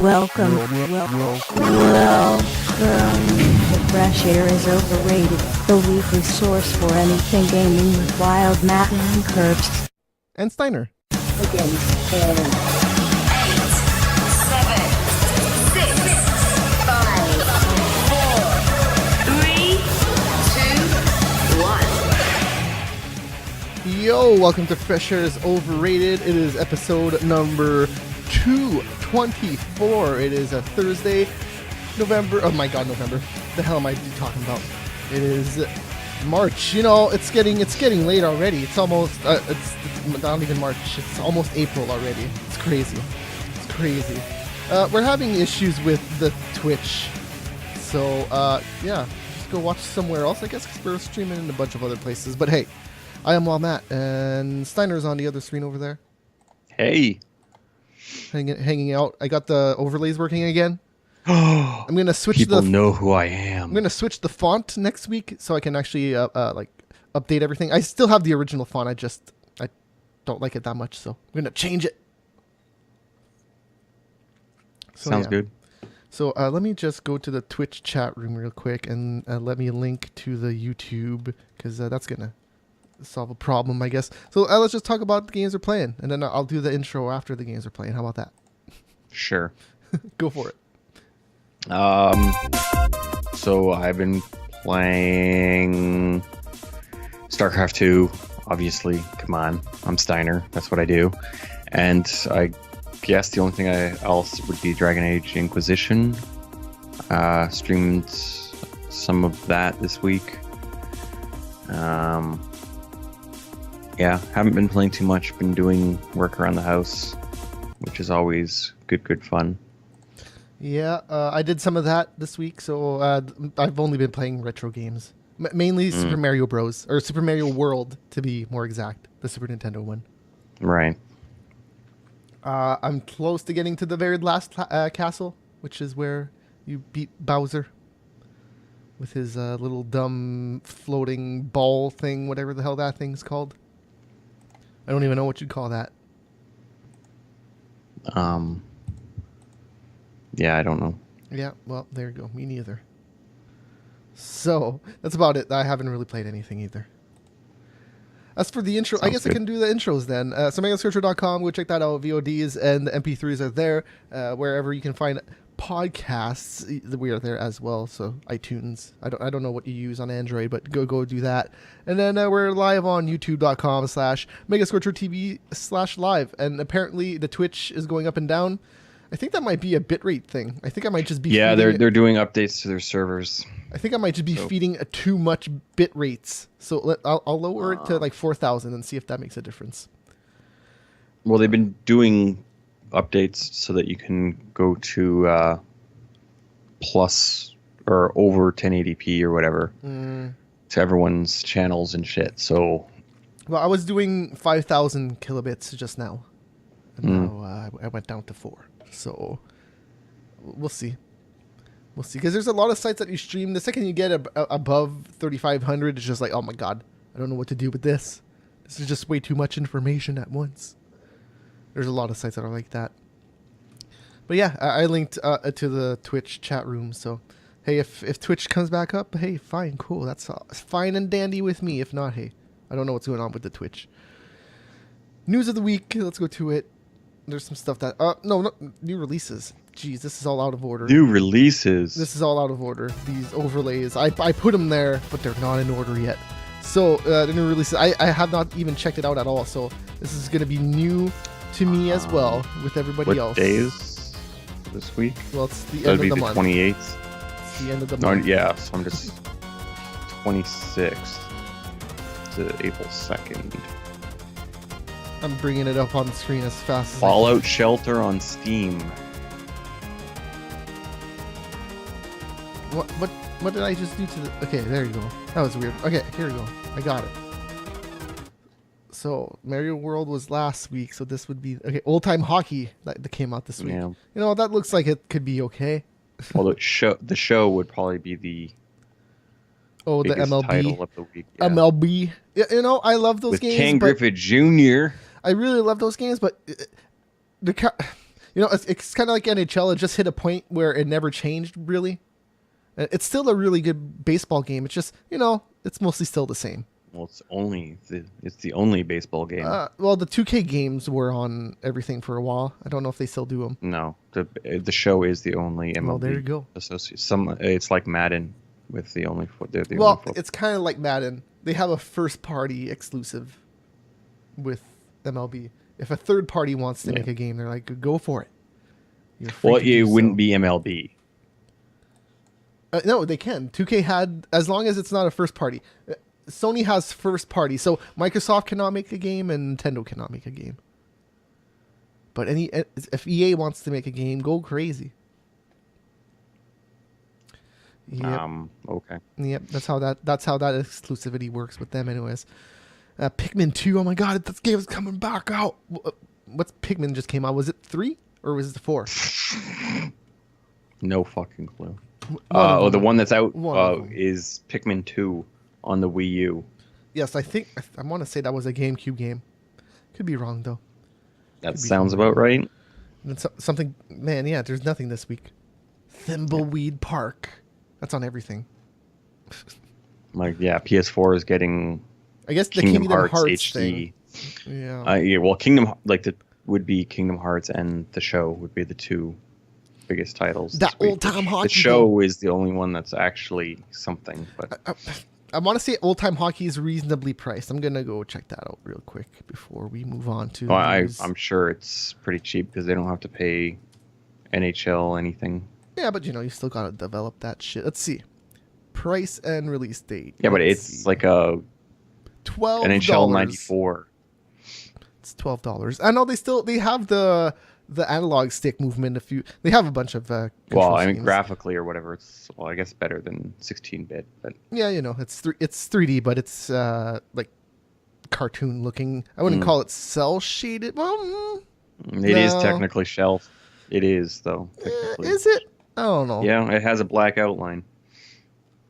Welcome. The Fresh Air is Overrated, the weekly source for anything gaming with Wild Matt and Curbs. And Steiner. Begin. 8, 7, 6, 5, 4, 3, 2, 1. Yo, welcome to Fresh Air is Overrated. It is episode number 224. It is a Thursday, November. Oh my God, November. The hell am I talking about? It is March. You know, it's getting late already. It's almost. It's not even March. It's almost April already. It's crazy. It's crazy. We're having issues with the Twitch, so yeah, just go watch somewhere else. I guess 'cause we're streaming in a bunch of other places. But hey, I am Matt, and Steiner's on the other screen over there. Hey. Hanging out. I got the overlays working again. I'm gonna switch. People know who I am. I'm gonna switch the font next week so I can actually like update everything. I still have the original font. I don't like it that much, so I'm gonna change it. So, Sounds good. So let me just go to the Twitch chat room real quick and let me link to the YouTube because that's gonna solve a problem, I guess. So let's just talk about the games we're playing, and then I'll do the intro after the games we're playing. How about that? Sure. Go for it. So I've been playing StarCraft 2, obviously. Come on. I'm Steiner. That's what I do. And I guess the only thing else would be Dragon Age Inquisition. Streamed some of that this week. Yeah, haven't been playing too much. Been doing work around the house, which is always good fun. Yeah, I did some of that this week, so I've only been playing retro games. Mainly Super Mario Bros. Or Super Mario World, to be more exact. The Super Nintendo one. Right. I'm close to getting to the very last castle, which is where you beat Bowser. With his little dumb floating ball thing, whatever the hell that thing's called. I don't even know what you'd call that. Yeah, I don't know. Yeah, well, there you go. Me neither. So, that's about it. I haven't really played anything either. As for the intro, I guess I can do the intros then. So, megascripture.com, go check that out. VODs and the MP3s are there. Wherever you can find podcasts, we are there as well. So, iTunes. I don't know what you use on Android, but go do that. And then we're live on youtube.com/megascripture.tv/live. And apparently the Twitch is going up and down. I think that might be a bitrate thing. I think I might just be they're doing updates to their servers. I think I might just be feeding too much bit rates. So I'll lower it to like 4,000 and see if that makes a difference. Well, they've been doing updates so that you can go to plus or over 1080p or whatever to everyone's channels and shit. So, well, I was doing 5,000 kilobits just now, and now I went down to 4. So we'll see. We'll see. Because there's a lot of sites that you stream. The second you get above 3,500, it's just like, oh my God, I don't know what to do with this. This is just way too much information at once. There's a lot of sites that are like that. But yeah, I linked to the Twitch chat room. So, hey, if Twitch comes back up, hey, fine, cool. That's fine and dandy with me. If not, hey, I don't know what's going on with the Twitch. News of the week. Let's go to it. There's some stuff that... no, new releases. Jeez, this is all out of order. New releases. This is all out of order. These overlays. I put them there, but they're not in order yet. So, the new releases... I have not even checked it out at all. So, this is going to be new to me as well with everybody else. What days this week? Well, it's the end of the month. 28th. It's the end of the month. Yeah, so I'm just 26th to April 2nd. I'm bringing it up on the screen as fast as Fallout Shelter on Steam. What did I just do to the... Okay, there you go. That was weird. Okay, here we go. I got it. So, Mario World was last week, so this would be... Okay, Old Time Hockey that came out this week. Yeah. You know, that looks like it could be okay. Well, the show would probably be the... Oh, the biggest MLB. title of the week. Yeah. MLB. You know, I love those With games. Ken but Griffith Jr. I really love those games, but it's kind of like NHL. It just hit a point where it never changed really. It's still a really good baseball game. It's just, it's mostly still the same. Well, it's the only baseball game. Well, the 2K games were on everything for a while. I don't know if they still do them. No, the show is the only MLB. Well, there you go. It's like Madden with the only. Well, it's kind of like Madden. They have a first party exclusive with MLB. If a third party wants to make a game, they're like, go for it. Well, it wouldn't be MLB. No, they can. 2K had, as long as it's not a first party. Sony has first party, so Microsoft cannot make a game and Nintendo cannot make a game. But if EA wants to make a game, go crazy. Yep. Okay. Yep, that's how that exclusivity works with them, anyways. Pikmin 2. Oh my God, this game is coming back out. What's Pikmin just came out? Was it 3 or was it 4? No fucking clue. The one that's out One is Pikmin 2 on the Wii U. Yes, I want to say that was a GameCube game. Could be wrong though. That sounds about right. And something, man. Yeah, there's nothing this week. Thimbleweed Park. That's on everything. PS4 is getting. I guess the Kingdom Hearts HD. Thing. Yeah. Well, Kingdom would be Kingdom Hearts and the show would be the two biggest titles. That old time hockey. The show is the only one that's actually something. But I want to say old time hockey is reasonably priced. I'm gonna go check that out real quick before we move on to. I'm sure it's pretty cheap because they don't have to pay NHL anything. Yeah, but you still gotta develop that shit. Let's see, price and release date. Yeah, but it's like a $12 NHL 94. It's $12. I know they have the analog stick movement. They have a bunch of well, schemes. graphically or whatever, it's I guess better than 16-bit. But yeah, it's 3D, but it's like cartoon looking. I wouldn't call it cell shaded. Well, it is technically shell. It is though. Is it? I don't know. Yeah, it has a black outline.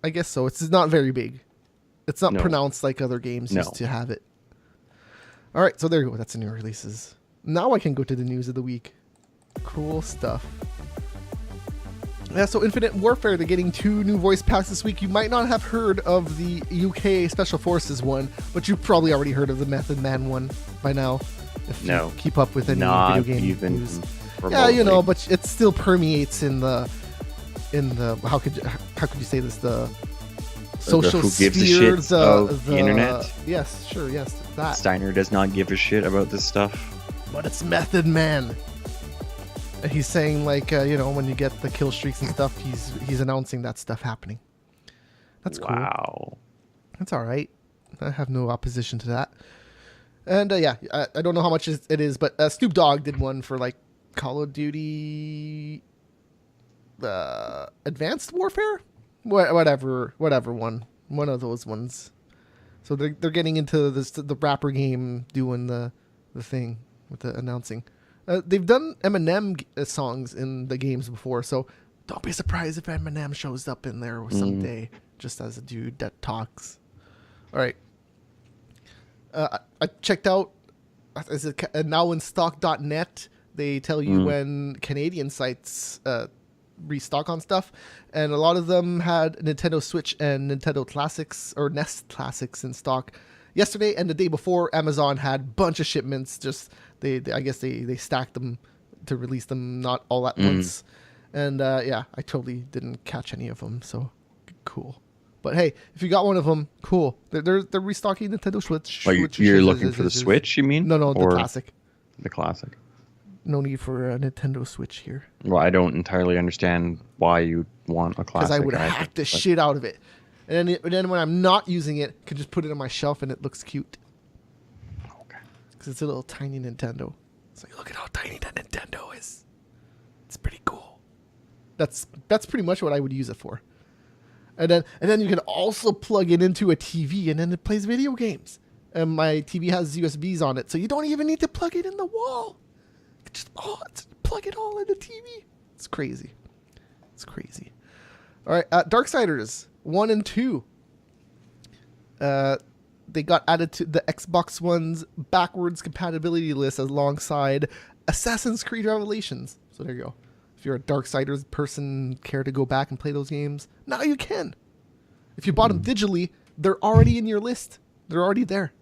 I guess so. It's not very big. It's not pronounced like other games used to have it. All right, so there you go. That's the new releases. Now I can go to the news of the week. Cool stuff. Yeah, so Infinite Warfare, they're getting 2 new voice packs this week. You might not have heard of the UK Special Forces one, but you've probably already heard of the Method Man one by now. If you keep up with any video game news. Remotely. Yeah, but it still permeates in the how could you say this, the social who gives sphere, a shit of the internet. Yes, sure, yes, that. Steiner does not give a shit about this stuff. But it's Method Man. And he's saying when you get the kill streaks and stuff, he's announcing that stuff happening. That's cool. Wow. That's all right. I have no opposition to that. And I don't know how much it is, but Snoop Dogg did one for Call of Duty Advanced Warfare? Whatever one of those ones. So they're getting into the rapper game, doing the thing with the announcing. They've done Eminem songs in the games before, so don't be surprised if Eminem shows up in there someday, just as a dude that talks. All right. I checked out nowinstock.net. They tell you when Canadian sites restock on stuff, and a lot of them had Nintendo Switch and Nintendo Classics or NES Classics in stock yesterday, and the day before Amazon had a bunch of shipments. Just I guess they stacked them to release them not all at once, and I totally didn't catch any of them, so cool. But hey, if you got one of them, cool. They're restocking Nintendo Switch. You're looking for the Switch, you mean? No, the Classic. The Classic. No need for a Nintendo Switch here. Well, I don't entirely understand why you want a Classic. Because I would hack the shit out of it. And then when I'm not using it, I can just put it on my shelf and it looks cute. Okay. Because it's a little tiny Nintendo. It's like, look at how tiny that Nintendo is. It's pretty cool. That's pretty much what I would use it for. And then you can also plug it into a TV, and then it plays video games. And my TV has USBs on it, so you don't even need to plug it in the wall. Just plug it all in the TV. It's crazy. All right, Darksiders 1 and 2. They got added to the Xbox One's backwards compatibility list alongside Assassin's Creed Revelations. So there you go. If you're a Darksiders person, care to go back and play those games, now you can. If you bought them digitally, they're already in your list. They're already there.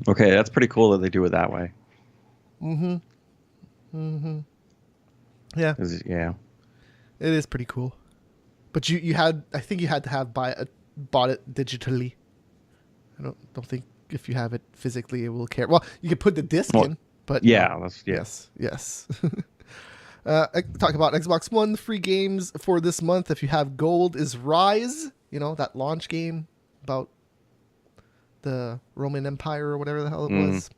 Okay, that's pretty cool that they do it that way. Yeah, Yeah. it is pretty cool. But I think you had to have bought it digitally. I don't think if you have it physically, it will care. Well, you could put the disc in, but yeah, yes. Talk about Xbox One free games for this month. If you have gold, is Rise. That launch game about the Roman Empire or whatever the hell it was.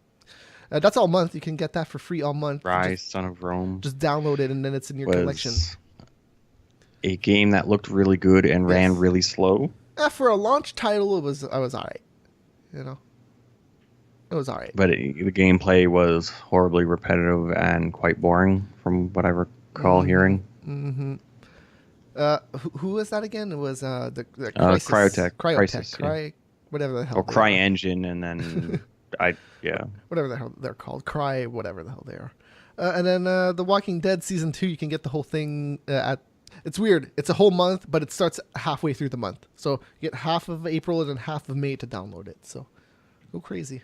That's all month. You can get that for free all month. Rise, Son of Rome. Just download it and then it's in your collection. A game that looked really good and ran really slow. For a launch title, I was all right. It was all right. But the gameplay was horribly repetitive and quite boring from what I recall hearing. Who was that again? It was the Crytek. Crisis, Whatever the hell. Or CryEngine, and then whatever the hell they're called. Whatever the hell they are. And then The Walking Dead season 2, you can get the whole thing it's weird. It's a whole month, but it starts halfway through the month. So you get half of April and then half of May to download it. So go crazy.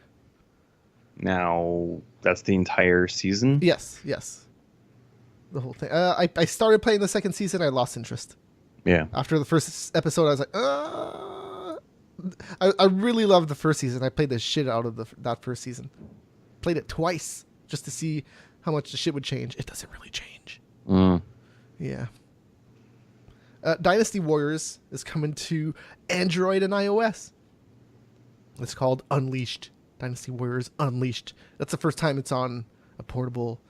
Now, that's the entire season? Yes. The whole thing. I started playing the second season. I lost interest. Yeah. After the first episode, I was like, I really loved the first season. I played the shit out of that first season. Played it twice just to see how much the shit would change. It doesn't really change. Yeah. Dynasty Warriors is coming to Android and iOS. It's called Unleashed. Dynasty Warriors Unleashed. That's the first time it's on a portable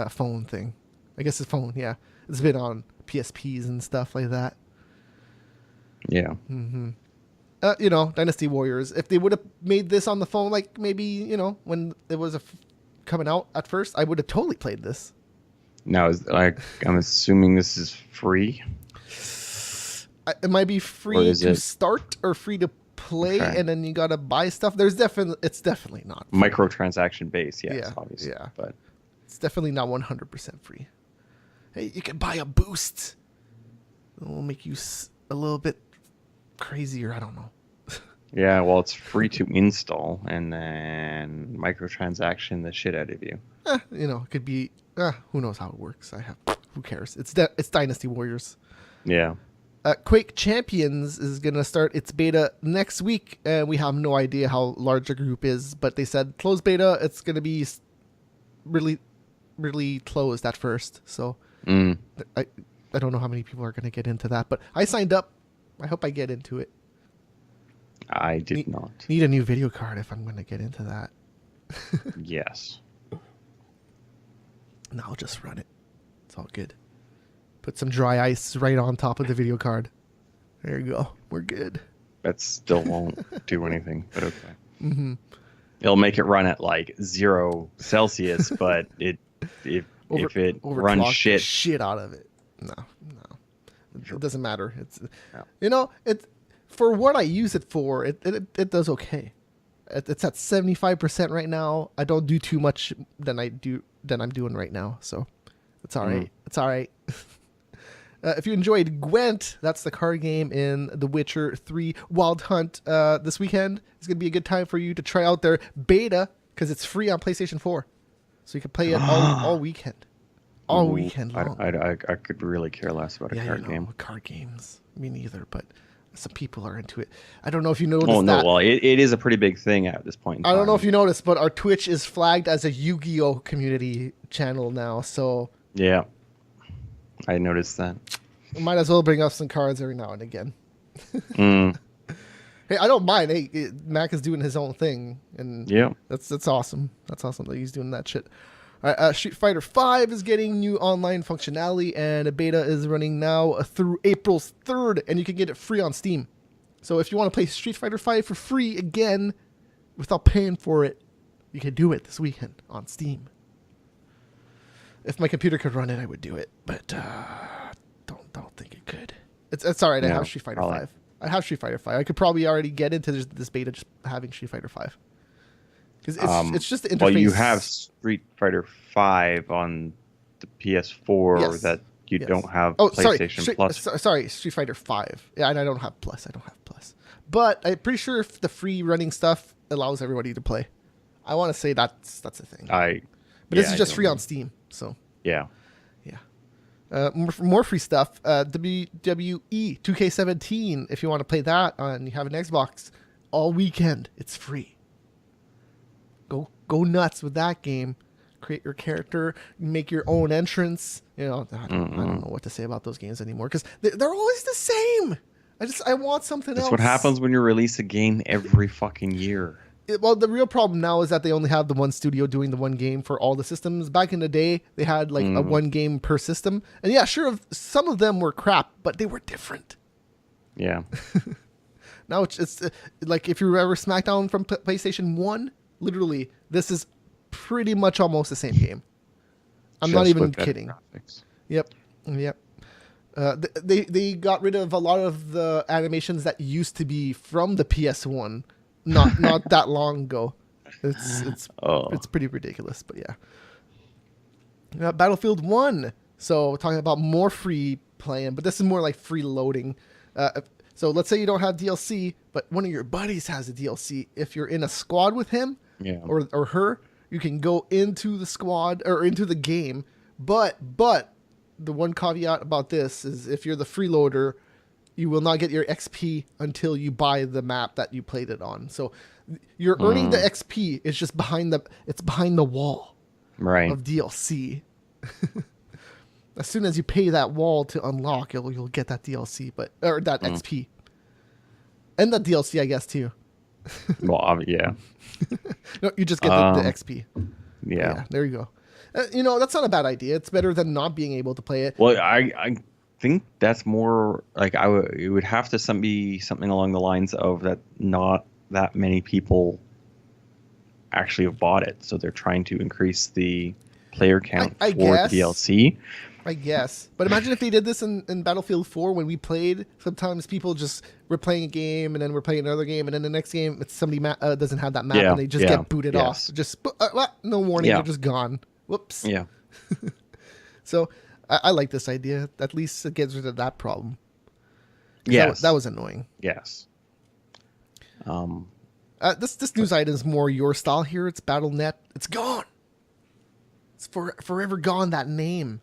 phone thing. I guess it's phone, yeah. It's been on PSPs and stuff like that. Yeah. Dynasty Warriors. If they would have made this on the phone, like maybe, when it was coming out at first, I would have totally played this. Now, I'm assuming this is free? It might be free to start or free to play, and then you gotta buy stuff. It's definitely not free. Microtransaction based, yes, obviously. Yeah, but it's definitely not 100% free. Hey, you can buy a boost. It will make you a little bit crazier. I don't know. Yeah, well, it's free to install, and then microtransaction the shit out of you. It could be. Who knows how it works? Who cares? It's Dynasty Warriors. Yeah. Quake Champions is going to start its beta next week. We have no idea how large the group is, but they said closed beta. It's going to be really, really closed at first. So I don't know how many people are going to get into that, but I signed up. I hope I get into it. I did not. Need a new video card if I'm going to get into that. Yes. No, I'll just run it. It's all good. Put some dry ice right on top of the video card. There you go. We're good. That still won't do anything, but okay. It'll make it run at like 0 Celsius, but if it runs shit out of it. No. It doesn't matter. It's for what I use it for, it does okay. It's at 75% right now. I don't do too much than I'm doing right now, so it's all right. It's all right. If you enjoyed Gwent, that's the card game in The Witcher 3 Wild Hunt this weekend. It's going to be a good time for you to try out their beta because it's free on PlayStation 4. So you can play it all weekend. All weekend long. I could really care less about a card game. Card games. Me neither, but some people are into it. I don't know if you noticed that. No, well, it is a pretty big thing at this point in time. I don't know if you noticed, but our Twitch is flagged as a Yu-Gi-Oh! Community channel now, so... Yeah. I noticed that. Might as well bring up some cards every now and again. Hey, I don't mind. Hey, Mac is doing his own thing, and that's awesome. That's awesome that he's doing that shit. Street Fighter V is getting new online functionality, and a beta is running now through April 3rd, and you can get it free on Steam. So if you want to play Street Fighter V for free again, without paying for it, you can do it this weekend on Steam. If my computer could run it, I would do it, but don't think it could. It's all right. I have Street Fighter V. I have Street Fighter V. I could probably already get into this beta just having Street Fighter V. Because it's just the interface. Well, you have Street Fighter V on the PS4 Yes. that you Yes. don't have Oh, PlayStation Plus. sorry, Street Fighter 5. Yeah, and I don't have Plus. But I'm pretty sure if the free running stuff allows everybody to play. I want to say that's a thing. But this is just free on Steam, so Yeah. yeah. More free stuff. WWE 2K17. If you want to play that and you have an Xbox, all weekend it's free. Go nuts with that game. Create your character, make your own entrance. You know, I don't know what to say about those games anymore because they're always the same. I want something else. That's what happens when you release a game every fucking year. Well, the real problem now is that they only have the one studio doing the one game for all the systems. Back in the day, they had like a one game per system. And yeah, sure, some of them were crap, but they were different. Yeah. Now it's like if you remember SmackDown from PlayStation 1, literally, this is pretty much almost the same game. I'm not even kidding. Graphics. Yep. They got rid of a lot of the animations that used to be from the PS1 not that long ago. It's pretty ridiculous, but yeah. Battlefield 1. So talking about more free playing, but this is more like free loading. So let's say you don't have DLC, but one of your buddies has a DLC. If you're in a squad with him or her, you can go into the squad or into the game. But the one caveat about this is if you're the freeloader, you will not get your XP until you buy the map that you played it on. So you're earning the XP. It's just behind the wall of DLC. As soon as you pay that wall to unlock, you'll get that DLC, or that XP. And that DLC, I guess, too. Well, yeah. No, you just get the XP. Yeah. There you go. That's not a bad idea. It's better than not being able to play it. Well, I think that's more like it would have to be something along the lines of that not that many people actually have bought it, so they're trying to increase the player count I for guess. the DLC. I guess. But imagine if they did this in Battlefield 4 when we played. Sometimes people just were playing a game and then we're playing another game and then the next game somebody doesn't have that map and they just get booted off. Just no warning, they're just gone. Whoops. Yeah. So I like this idea. At least it gets rid of that problem. Yes. That was annoying. Yes. This news item is more your style here. It's Battle.net. It's gone. It's forever gone, that name.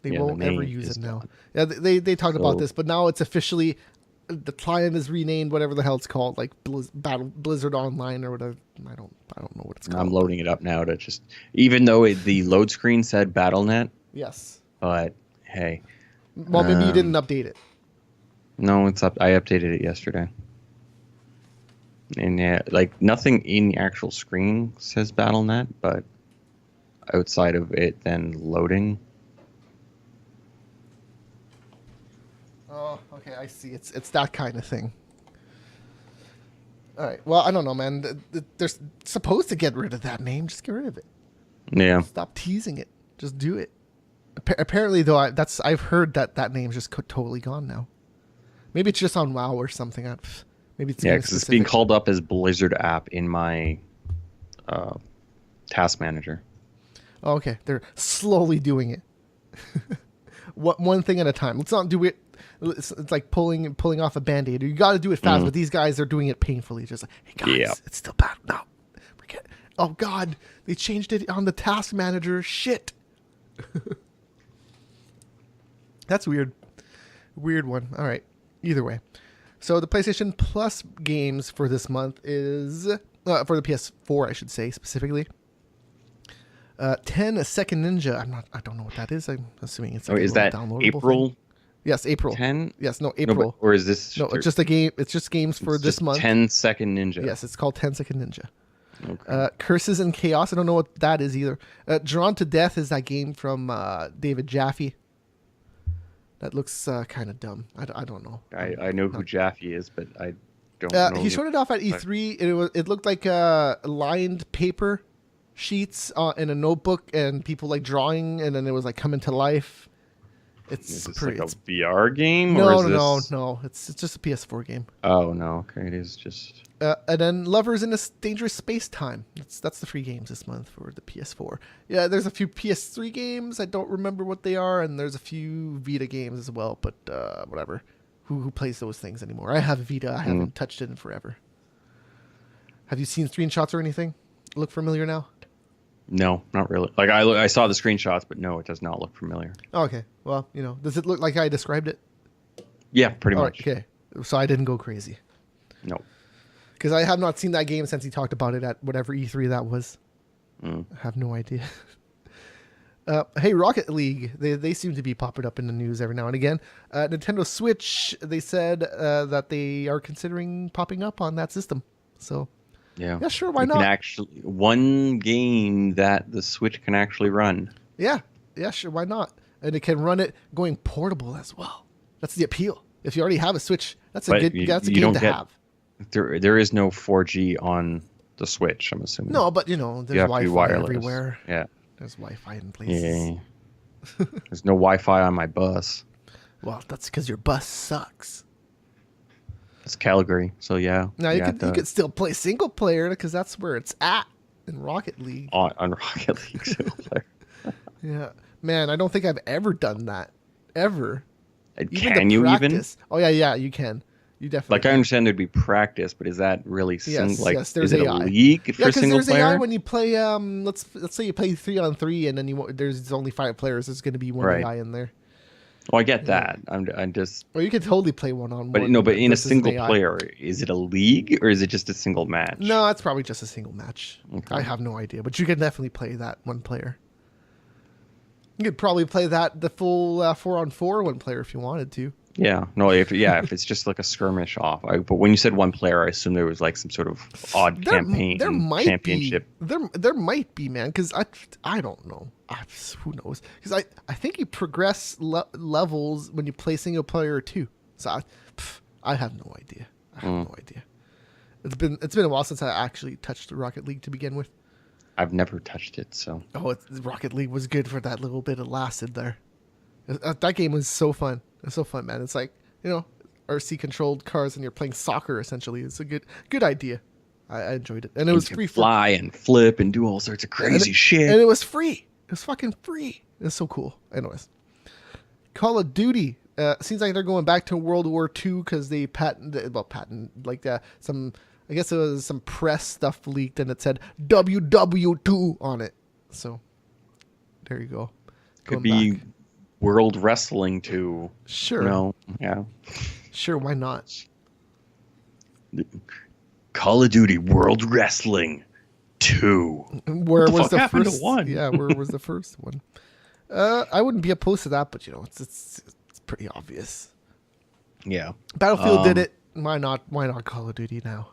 They won't ever use it now. Yeah, they talked about this, but now it's officially, the client is renamed whatever the hell it's called, like Blizzard Online or whatever. I don't know what it's called. I'm loading it up now to just, even though the load screen said Battle.net. Yes. But hey. Well, maybe you didn't update it. No, it's up. I updated it yesterday. And yeah, like nothing in the actual screen says Battle.net, but outside of it then loading. Oh, okay, I see. It's that kind of thing. All right. Well, I don't know, man. They're supposed to get rid of that name. Just get rid of it. Yeah. Stop teasing it. Just do it. Apparently, though, I've heard that name's just totally gone now. Maybe it's just on WoW or something. Maybe it's because it's being called up as Blizzard app in my task manager. Oh, okay, they're slowly doing it. One thing at a time. Let's not do it. It's like pulling off a Band-Aid. You got to do it fast, but these guys are doing it painfully. Just like, hey guys, it's still bad. No, oh God, they changed it on the task manager. Shit. That's weird. Weird one. All right. Either way. So the PlayStation Plus games for this month is, for the PS4, I should say, specifically. 10 Second Ninja. I don't know what that is. I'm assuming it's is that April? Thing. Yes, April. 10? Yes, no, April. No, or is this? No, it's just a game. It's just games for this month. 10 Second Ninja. Yes, it's called 10 Second Ninja. Okay. Curses and Chaos. I don't know what that is either. Drawn to Death is that game from David Jaffe. That looks kind of dumb. I don't know. I know who Jaffe is, but I don't know. He showed it off at E3. It looked like lined paper sheets in a notebook and people like drawing, and then it was like coming to life. It's Is this pretty. like a VR game? No, or is no, this... no. It's just a PS4 game. Oh no, okay, it is just. And then Lovers in a Dangerous Space Time. That's the free games this month for the PS4. Yeah, there's a few PS3 games. I don't remember what they are, and there's a few Vita games as well. But whatever. Who plays those things anymore? I have Vita. I haven't touched it in forever. Have you seen screenshots or anything? Look familiar now? No, not really. Like I saw the screenshots, but no, it does not look familiar. Oh, okay. Well, does it look like I described it? Yeah, pretty Oh, much. okay. So I didn't go crazy. No. Because I have not seen that game since he talked about it at whatever E3 that was. I have no idea. Hey, Rocket League. They seem to be popping up in the news every now and again. Nintendo Switch, they said that they are considering popping up on that system. So, yeah, sure, why not? One game that the Switch can actually run. Yeah, sure, why not? And it can run it going portable as well. That's the appeal. If you already have a Switch, that's a game to have. There is no 4G on the Switch, I'm assuming. No, but there's Wi-Fi everywhere. Yeah. There's Wi-Fi in places. Yeah. There's no Wi-Fi on my bus. Well, that's because your bus sucks. It's Calgary, so yeah. Now you could still play single player because that's where it's at in Rocket League. On Rocket League single player. Yeah, man, I don't think I've ever done that ever. Can you even? Oh yeah, you can. You definitely. Like, I understand there'd be practice, but is that really yes, there's is it AI. a league for single there's player? AI when you play. Let's say you play 3-on-3, and then there's only 5 players. There's going to be one AI in there. Oh, I get that. I'm just. Well, you can totally play 1-on-1. But no, but in a single player, is it a league or is it just a single match? No, it's probably just a single match. Okay. I have no idea, but you can definitely play that one player. You could probably play the full 4-on-4 one player if you wanted to. Yeah, no, if it's just like a skirmish off. But when you said one player, I assume there was like some sort of odd campaign championship. There might be, man, because I don't know. Who knows? Because I think you progress levels when you play single player too. So I have no idea. I have no idea. It's been a while since I actually touched Rocket League to begin with. I've never touched it, so. Oh, Rocket League was good for that little bit it lasted there. That game was so fun. It's so fun, man. It's like, RC controlled cars and you're playing soccer essentially. It's a good idea. I enjoyed it. And it was free. Fly and flip and do all sorts of crazy shit. And it was free. It was fucking free. It's so cool. Anyways. Call of Duty. Seems like they're going back to World War II because they I guess it was some press stuff leaked and it said WW2 on it. So there you go. Could be back. World Wrestling 2. Sure. No. Yeah. Sure, why not? Call of Duty World Wrestling 2. Where was the first one? Yeah, where was the first one? I wouldn't be opposed to that, but it's pretty obvious. Yeah. Battlefield did it. Why not Call of Duty now?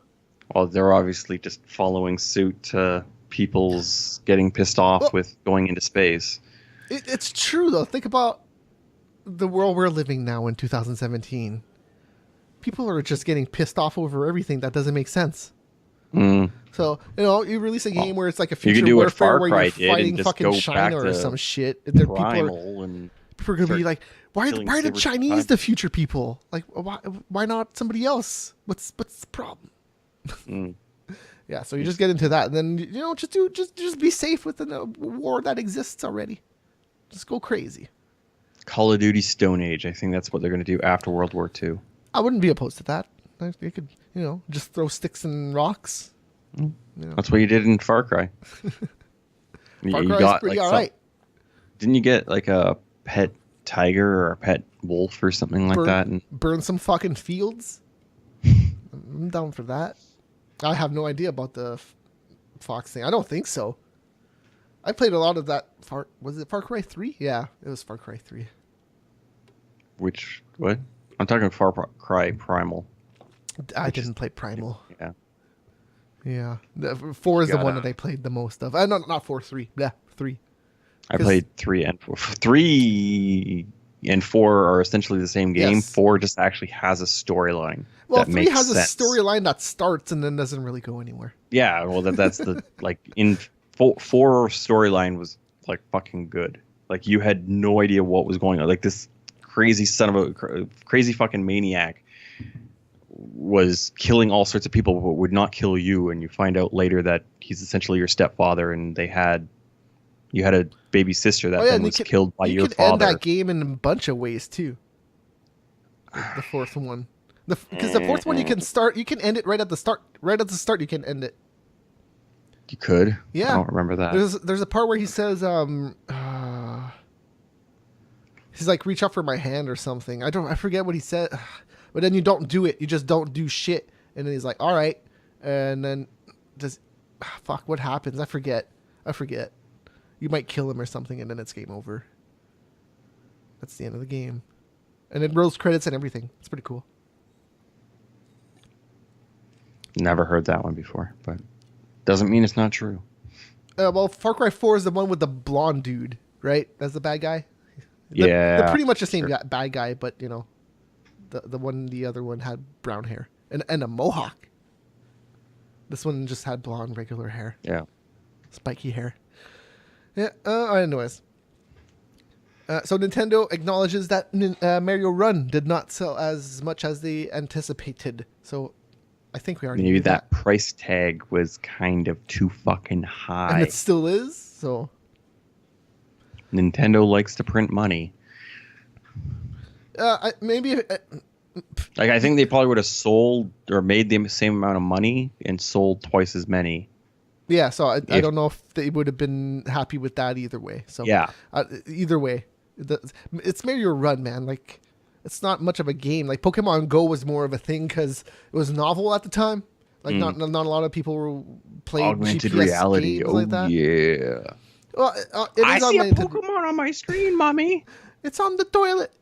Well, they're obviously just following suit to people's getting pissed off with going into space. It's true, though. Think about the world we're living now in 2017. People are just getting pissed off over everything that doesn't make sense. So, you release a game where it's like a future warfare where you're fighting fucking China or some shit. People are going to be like, why are the Chinese the future people? Like, why not somebody else? What's the problem? Yeah, so you just get into that, and then just be safe with the war that exists already. Just go crazy. Call of Duty Stone Age. I think that's what they're going to do after World War II. I wouldn't be opposed to that. You could, just throw sticks and rocks. That's what you did in Far Cry. Far Cry is pretty alright. Didn't you get like a pet tiger or a pet wolf or something like that? And burn some fucking fields? I'm down for that. I have no idea about the fox thing. I don't think so. I played a lot of that. Was it Far Cry 3? Yeah, it was Far Cry 3. What? I'm talking Far Cry Primal. I didn't play Primal. Yeah. Yeah. 4 is the one that I played the most of. Not 4, 3. Yeah, 3. I played 3 and 4. 3 and 4 are essentially the same game. Yes. 4 just actually has a storyline. Well, that 3 makes has sense. a storyline that starts and then doesn't really go anywhere. Yeah, well, that's the in 4 storyline was like fucking good. Like you had no idea what was going on. Like this crazy crazy fucking maniac was killing all sorts of people but would not kill you, and you find out later that he's essentially your stepfather, and you had a baby sister that then was killed by your father. You can end that game in a bunch of ways too. The fourth one, because the fourth one you can end it right at the start. Right at the start, you can end it. You could. Yeah, I don't remember that. There's a part where he says, he's like, reach out for my hand or something. I forget what he said, but then you don't do it. You just don't do shit, and then he's like, all right, and then fuck, what happens? I forget. You might kill him or something, and then it's game over. That's the end of the game. And it rolls credits and everything. It's pretty cool. Never heard that one before, but doesn't mean it's not true. Well, Far Cry 4 is the one with the blonde dude, right? That's the bad guy? Yeah. They're pretty much the same bad guy, but, you know, the other one had brown hair and a mohawk. This one just had blonde, regular hair. Yeah. Spiky hair. Yeah, anyways. So Nintendo acknowledges that Mario Run did not sell as much as they anticipated. So I think we already knew knew that price tag was kind of too fucking high. And it still is, so. Nintendo likes to print money. Maybe... like, I think they probably would have sold or made the same amount of money and sold twice as many. Yeah, so I don't know if they would have been happy with that either way. So yeah, either way, it's Mario Run, man. Like, it's not much of a game. Like, Pokemon Go was more of a thing because it was novel at the time. Like, not a lot of people were playing augmented GPS reality. games Oh like that. Yeah. Well, it is I see augmented. a Pokemon on my screen, mommy. It's on the toilet.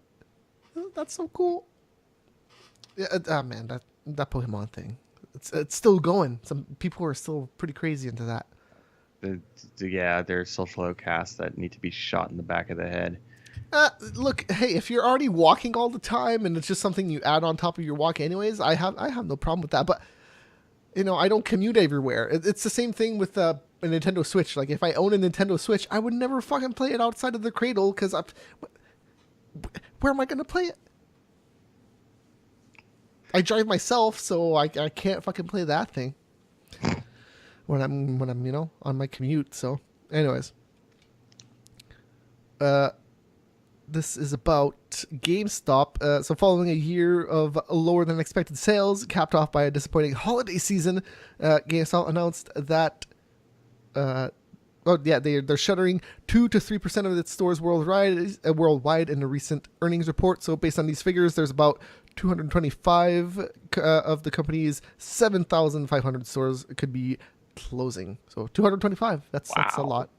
Oh, that's so cool. Yeah, man, that Pokemon thing. It's still going. Some people are still pretty crazy into that. Yeah, there's social outcasts that need to be shot in the back of the head. Look, hey, if you're already walking all the time and it's just something you add on top of your walk anyways, I have no problem with that. But, you know, I don't commute everywhere. It's the same thing with a Nintendo Switch. Like, if I own a Nintendo Switch, I would never fucking play it outside of the cradle because where am I going to play it? I drive myself, so I can't fucking play that thing when I'm you know, on my commute. So, anyways, this is about GameStop. So, following a year of lower than expected sales, capped off by a disappointing holiday season, GameStop announced that. They're shuttering 2 to 3% of its stores worldwide in a recent earnings report. So based on these figures, there's about 225 of the company's 7,500 stores could be closing. So 225. That's a lot.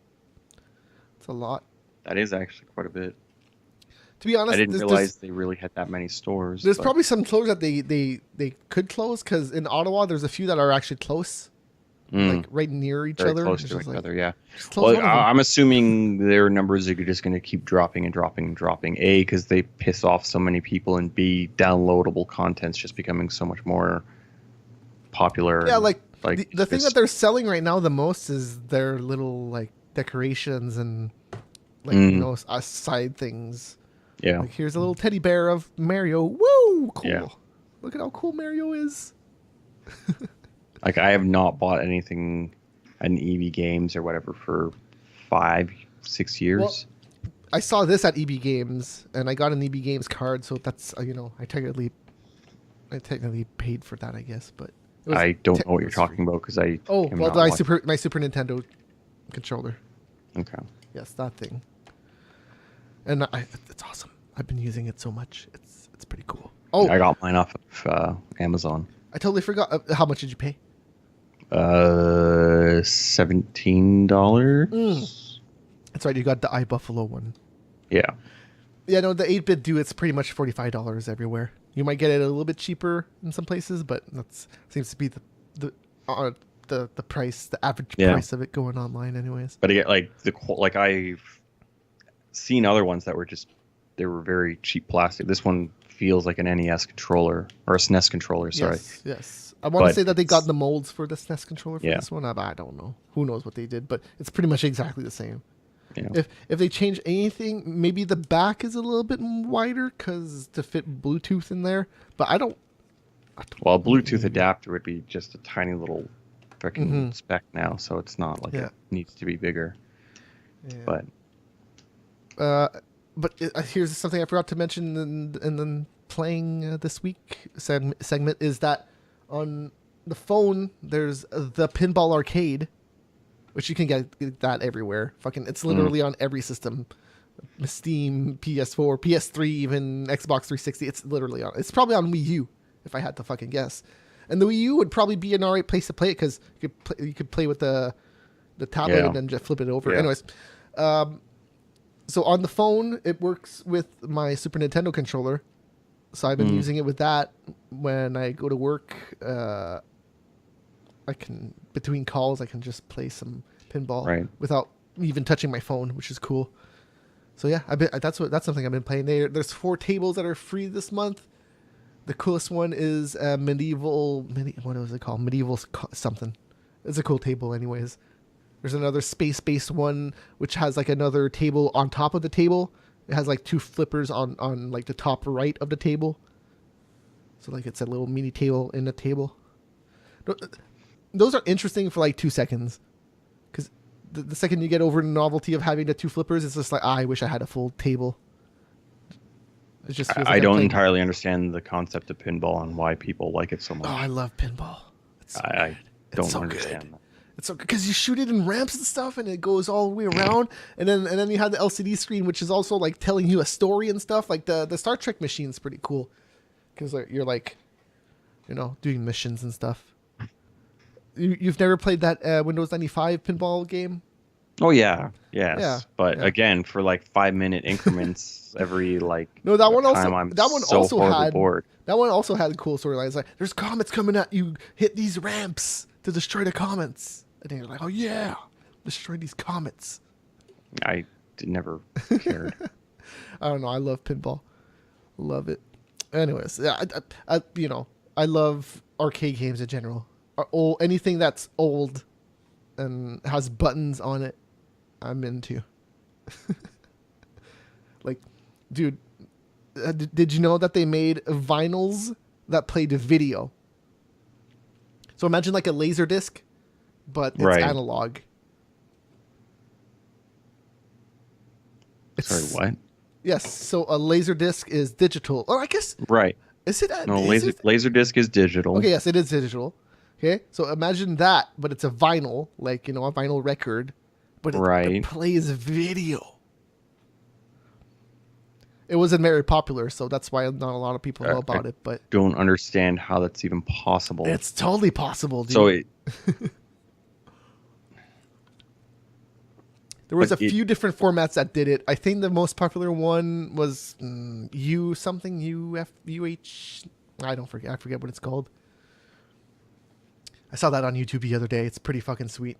It's a lot. That is actually quite a bit. To be honest, I didn't realize they really had that many stores. There's probably some stores that they could close because in Ottawa there's a few that are actually close. Like right near each Very other. Close to each other, yeah. Well, I'm assuming their numbers are just going to keep dropping and dropping and dropping. A, because they piss off so many people, and B, downloadable content's just becoming so much more popular. Yeah, the thing that they're selling right now the most is their little like decorations and you know, side things. Yeah. Like, here's a little teddy bear of Mario. Woo! Cool. Yeah. Look at how cool Mario is. Like, I have not bought anything in EB Games or whatever for 5-6 years. Well, I saw this at EB Games, and I got an EB Games card, so that's you know, I technically paid for that, I guess. But I don't know what you're talking about because I. my Super Nintendo controller. Okay. Yes, that thing. And it's awesome. I've been using it so much. It's pretty cool. Oh, I got mine off of Amazon. I totally forgot. How much did you pay? $17. That's right. You got the iBuffalo one. Yeah. Yeah, no, the 8-bit do. It's pretty much $45 everywhere. You might get it a little bit cheaper in some places, but that seems to be the price, the average price of it going online, anyways. But again, I've seen other ones that were they were very cheap plastic. This one feels like an NES controller or a SNES controller. Sorry. Yes. I want to say that they got the molds for the SNES controller for this one. I don't know. Who knows what they did, but it's pretty much exactly the same. you know. If they change anything, maybe the back is a little bit wider because to fit Bluetooth in there. But I don't. Well, Bluetooth adapter would be just a tiny little freaking Mhm. spec now, so it's not like Yeah. it needs to be bigger. Yeah. But Here's something I forgot to mention and then playing this week segment is that on the phone there's the Pinball Arcade, which you can get that everywhere. Fucking, it's literally on every system. Steam, PS4, PS3, even Xbox 360. It's literally on. It's probably on Wii U, if I had to fucking guess. And the Wii U would probably be an alright place to play it because you could play with the tablet and then just flip it over. Yeah. Anyways, so on the phone it works with my Super Nintendo controller. So I've been using it with that when I go to work. I can, between calls, I can just play some pinball without even touching my phone, which is cool. So yeah, that's something I've been playing. There's 4 tables that are free this month. The coolest one is medieval. What was it called? Medieval something. It's a cool table, anyways. There's another space-based one which has like another table on top of the table. It has like 2 flippers on like the top right of the table. So like it's a little mini table in the table. Those are interesting for like 2 seconds. Because the second you get over the novelty of having the 2 flippers, it's just like, I wish I had a full table. It just feels like I don't entirely understand the concept of pinball and why people like it so much. Oh, I love pinball. It's so I good. don't It's so understand good. that. It's so good because you shoot it in ramps and stuff, and it goes all the way around. And then you have the LCD screen, which is also like telling you a story and stuff. Like the Star Trek machine's pretty cool because you're like, doing missions and stuff. You've never played that Windows 95 pinball game? Oh yeah, yes. Yeah, But yeah. again, for like 5-minute increments every like No, that one time, also I'm that one so also horribly had bored. that one also had cool storylines. Like, there's comets coming at you. Hit these ramps to destroy the comets. And then you're like, oh yeah, destroy these comets. I never cared. I don't know. I love pinball. Love it. Anyways, yeah, I love arcade games in general. Anything that's old and has buttons on it, I'm into. Like, dude, did you know that they made vinyls that played video? So imagine like a laser disc, but it's analog. Sorry, what? Yes, so a laser disc is digital. Or I guess Right. is it? No, laser disc is digital. Okay, yes, it is digital. Okay, so imagine that, but it's a vinyl, like a vinyl record, but it plays video. It wasn't very popular, so that's why not a lot of people know about it. But Don't understand how that's even possible. it's totally possible, dude. So there was a few different formats that did it. I think the most popular one was UH. I forget what it's called. I saw that on YouTube the other day. It's pretty fucking sweet.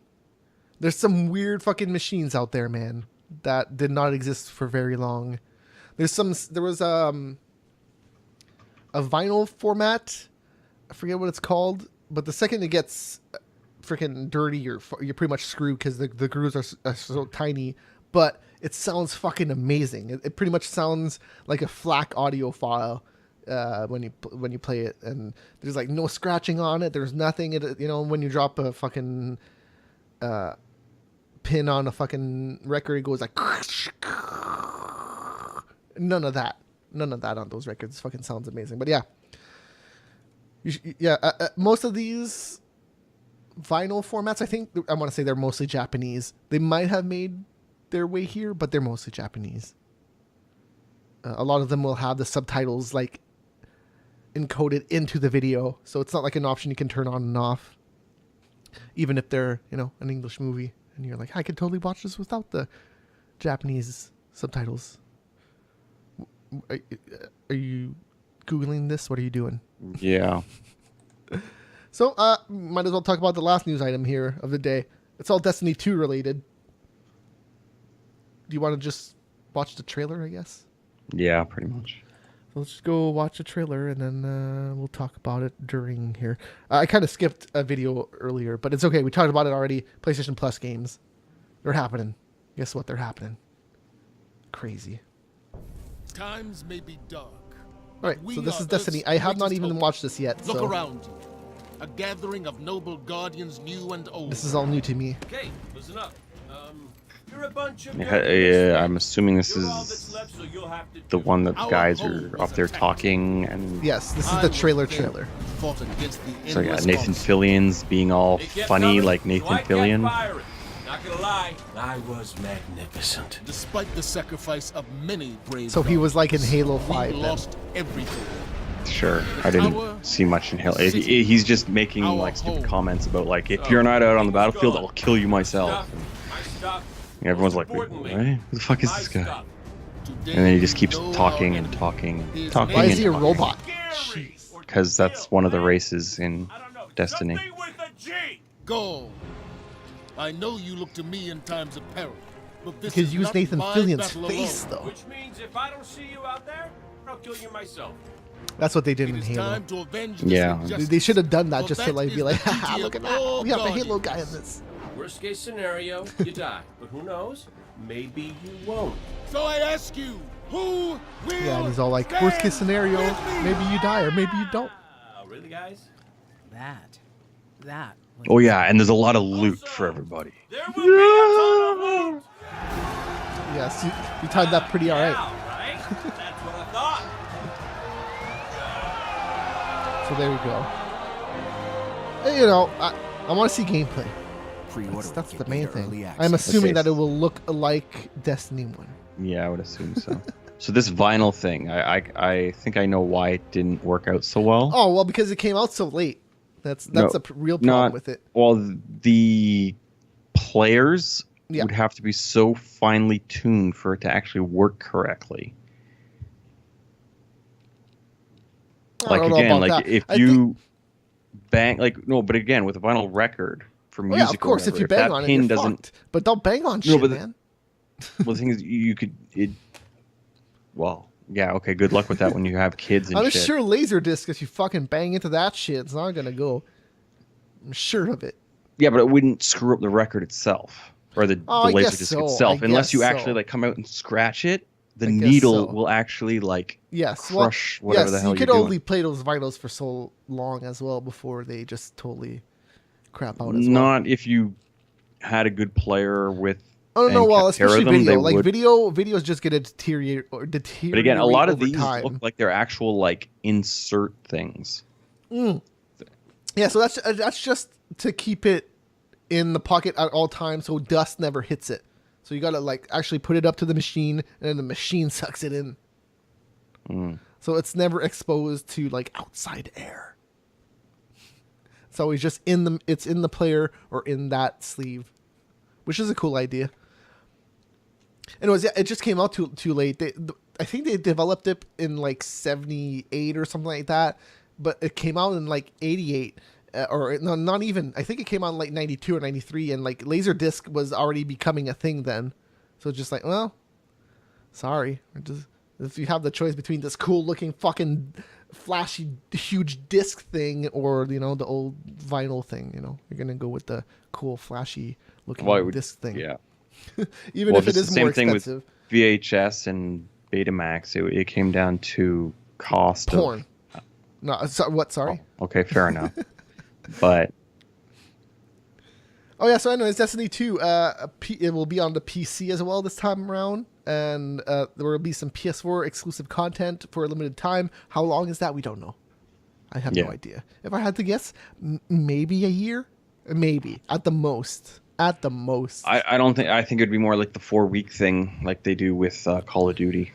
There's some weird fucking machines out there, man, that did not exist for very long. There was a vinyl format. I forget what it's called, but the second it gets freaking dirty, you're pretty much screwed because the grooves are so tiny. But it sounds fucking amazing. It pretty much sounds like a FLAC audio file. When you play it, and there's like no scratching on it. There's nothing. When you drop a fucking pin on a fucking record, it goes like none of that on those records. It fucking sounds amazing. But most of these vinyl formats, I want to say they're mostly Japanese. They might have made their way here, but they're mostly Japanese. A lot of them will have the subtitles like encoded into the video, so it's not like an option you can turn on and off, even if they're an English movie and you're like, I could totally watch this without the Japanese subtitles. Are you Googling this? What are you doing? Yeah. So might as well talk about the last news item here of the day. It's all Destiny 2 related. Do you want to just watch the trailer, I guess? Yeah, pretty much. Let's just go watch a trailer, and then we'll talk about it during here. I kind of skipped a video earlier, but it's okay. We talked about it already. PlayStation Plus games. They're happening. Guess what? They're happening. Crazy. Times may be dark. All right, We so this are is Destiny. Earth's I have not greatest even hope. watched this yet, Look so around you. A gathering of noble guardians, new and old. this is all new to me. Okay, listen up. You're a bunch of Yeah, I'm assuming this You're all that's is left, so you'll have to the do one that the Our guys home are was up there attacked. talking, and Yes, this is I the was trailer. there, fought against the so yeah, endless Nathan onslaught. Fillion's being all They kept funny coming, like so Nathan I kept Fillion. firing. Not gonna lie, I was magnificent. Despite the sacrifice of many brave So he was like in guardians, Halo we 5 then. lost everything. Sure, I Our didn't see much in Halo. He's just making Our like stupid home. comments about like, if So, you're not out on the things battlefield, gone. I'll kill you myself. Stuff, my stuff. And everyone's Most like, wait, importantly, what? Who the fuck is my this guy? stuff. Today, And then he just keeps we know talking our and enemy. talking, His talking, Why name is he a and robot? Scary or because that's kill, one of the right? races in I don't know. Destiny. Something with a G. Go. I know you look to me in times of peril, but this You is could use not Nathan my Fillion's battle face, alone. though. Which means if I don't see you out there, I'll kill you myself. That's what they did in It is Halo. time to avenge this Yeah. injustice. They should have done that For just to that like is be like, the haha, duty look of at that. all We have the Halo guardians. guy in this. Worst case scenario, you die. But who knows? Maybe you won't. So I ask you, who will Yeah, and he's all like, worst case stand scenario, with me? maybe you die or maybe you don't. Really, guys? That was Oh yeah, and there's a lot of loot for everybody. There will be a ton of loot. Yes, you timed that pretty alright. Yeah, right? That's what I thought. So there you go. Hey, you know, I want to see gameplay. That's the main thing. I'm assuming Okay. that it will look like Destiny 1. Yeah, I would assume so. So this vinyl thing, I think I know why it didn't work out so well. Oh, well, because it came out so late. That's No, a real problem not- with it. Well, the players Yeah. would have to be so finely tuned for it to actually work correctly. I Like don't know again, about like that. if I you think- bang, like no, but again with a vinyl record for Oh, music, yeah, of course, or if you whatever, bang that on it, pin you're doesn't. fucked. But don't bang on shit, but man. Well, the thing is, you could it. Well, yeah, okay. Good luck with that when you have kids and I'm shit. sure Laserdisc, if you fucking bang into that shit, it's not gonna go. I'm sure of it. Yeah, but it wouldn't screw up the record itself or the Oh, I laser guess disc so, itself, I unless guess you so. actually like come out and scratch it. The I guess needle so. will actually like Yes, crush well, whatever yes, the hell you you're could doing. only play those vinyls for so long as well before they just totally crap out as well. Not if you had a good player with. Oh no, and well, kept care of especially them, video. they Like would. videos just get deteriorate or deteriorate. But again, a lot of over these time. look like they're actual like insert things. Yeah, so that's just to keep it in the pocket at all times, so dust never hits it. So you gotta like actually put it up to the machine, and then the machine sucks it in. So it's never exposed to like outside air. It's always just in the player or in that sleeve, which is a cool idea. Anyways, yeah, it just came out too late. I think they developed it in like 78 or something like that, but it came out in like 88. Or no, not even. I think it came out in like 92 or 93, and like Laserdisc was already becoming a thing then. So it's just like, well, sorry. If you have the choice between this cool looking fucking flashy huge disc thing or, you know, the old vinyl thing, you know, you're going to go with the cool flashy looking Well, it would- disc thing. Yeah. Even Well, if it just is the same more thing with expensive. VHS and Betamax. It came down to cost Porn. of. No, what? Sorry. Oh, okay, fair enough. But Oh yeah, so anyways, Destiny 2, it will be on the PC as well this time around, and there will be some PS4 exclusive content for a limited time. How long is that? We don't know. I have no Yeah. idea. If I had to guess, maybe a year, maybe at the most. At the most. I don't think. I think it'd be more like the 4-week thing, like they do with Call of Duty.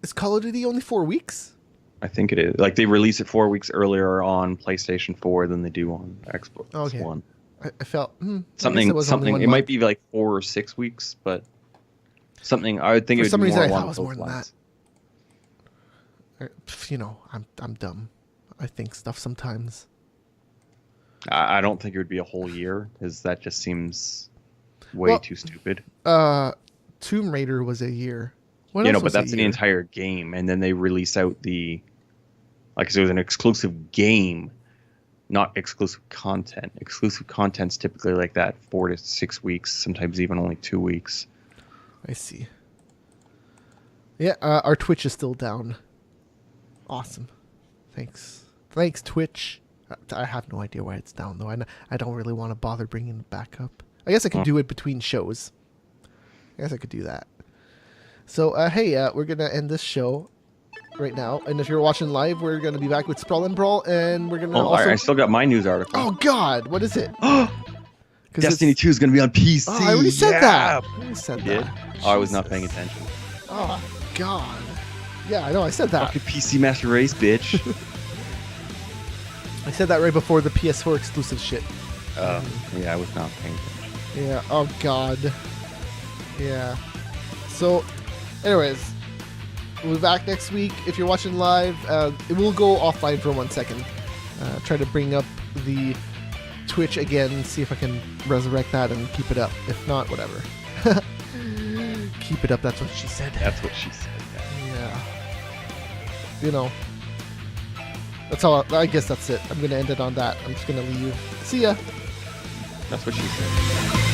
Is Call of Duty only 4 weeks? I think it is. Like they release it 4 weeks earlier on PlayStation 4 than they do on Xbox Okay. One. I felt I guess Something. it was only 1 It might month. be like 4 or 6 weeks, but something. I would think For it would some be reason, more I thought along it was those more than lines. You know, I'm dumb. I think stuff sometimes. I don't think it would be a whole year, because that just seems way Well, too stupid. Tomb Raider was a year. What You else know, but was a that's the year? entire game, and then they release out the, like, so it was an exclusive game not exclusive content. Exclusive content's typically like that 4 to 6 weeks, sometimes even only 2 weeks. I see. Yeah, our Twitch is still down. Awesome. Thanks, Twitch. I have no idea why it's down though. I don't really want to bother bringing it back up. I guess I could do it between shows. I guess I could do that. So hey, we're gonna end this show right now, and if you're watching live, we're gonna be back with Sprawl and Brawl, and we're gonna also. I still got my news article. Oh God, what is it? Destiny 2 is gonna be on PC. Oh, I already said that. I already said You that. did? Oh, I was not Jesus. paying attention. Oh God. Yeah, I know. I said that. Fucking PC Master Race, bitch. I said that right before the PS4 exclusive shit. Yeah, I was not paying attention. Yeah. Oh God. Yeah. So, anyways, we'll be back next week. If you're watching live, it will go offline for 1 second. Try to bring up the Twitch again, see if I can resurrect that and keep it up. If not, whatever. Keep it up. That's what she said. That's what she said. Yeah. You know. That's all. I guess that's it. I'm gonna end it on that. I'm just gonna leave. See ya. That's what she said.